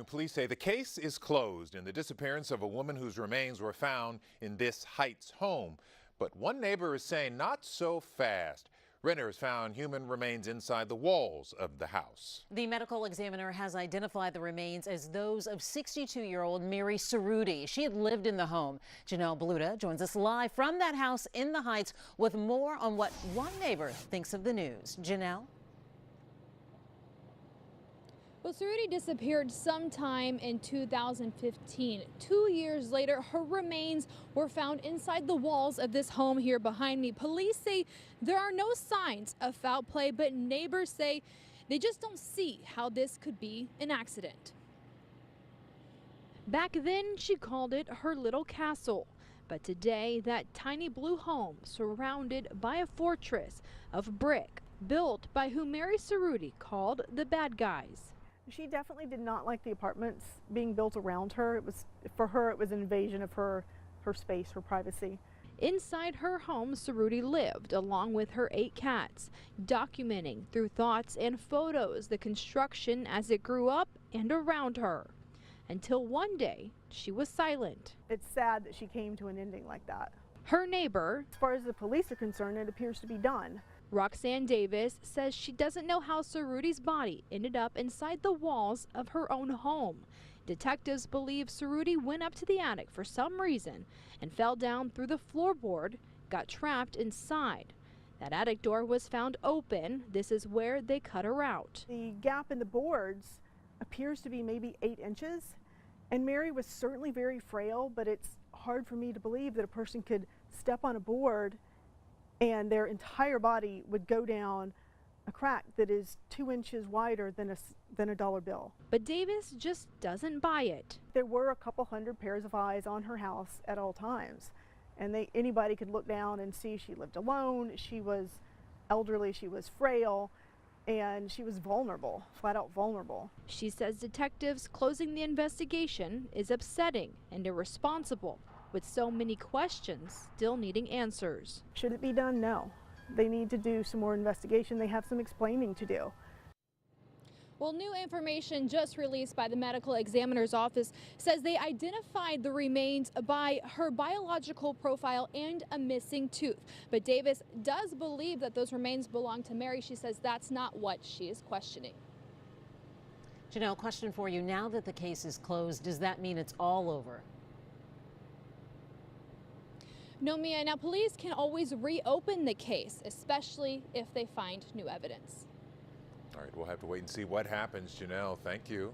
afternoon. Police say the case is closed in the disappearance of a woman whose remains were found in this Heights home. But one neighbor is saying not so fast. Renters found human remains inside the walls of the house. The medical examiner has identified the remains as those of 62-year-old Mary Cerruti. She had lived in the home. Janelle Baluta joins us live from that house in the Heights with more on what one neighbor thinks of the news. Janelle? Well, Cerruti disappeared sometime in 2015. 2 years later, her remains were found inside the walls of this home here behind me. Police say there are no signs of foul play, but neighbors say they just don't see how this could be an accident. Back then, she called it her little castle. But today, that tiny blue home surrounded by a fortress of brick built by who Mary Cerruti called the bad guys. She definitely did not like the apartments being built around her. For her, it was an invasion of her space, her privacy. Inside her home, Cerruti lived along with her 8 cats, documenting through thoughts and photos the construction as it grew up and around her. Until one day, she was silent. It's sad that she came to an ending like that. Her neighbor, as far as the police are concerned, it appears to be done. Roxanne Davis, says she doesn't know how Cerruti's body ended up inside the walls of her own home. Detectives believe Cerruti went up to the attic for some reason and fell down through the floorboard, got trapped inside. That attic door was found open. This is where they cut her out. The gap in the boards appears to be maybe 8 inches, and Mary was certainly very frail, but it's hard for me to believe that a person could step on a board and their entire body would go down a crack that is 2 inches wider than a dollar bill. But Davis just doesn't buy it. There were a couple hundred pairs of eyes on her house at all times, and anybody could look down and see she lived alone, she was elderly, she was frail, and she was vulnerable, flat out vulnerable. She says detectives closing the investigation is upsetting and irresponsible, with so many questions still needing answers. Should it be done? No. They need to do some more investigation. They have some explaining to do. Well, new information just released by the medical examiner's office says they identified the remains by her biological profile and a missing tooth. But Davis does believe that those remains belong to Mary. She says that's not what she is questioning. Janelle, question for you. Now that the case is closed, does that mean it's all over? No, Mia. Now, police can always reopen the case, especially if they find new evidence. All right, we'll have to wait and see what happens, Janelle. Thank you.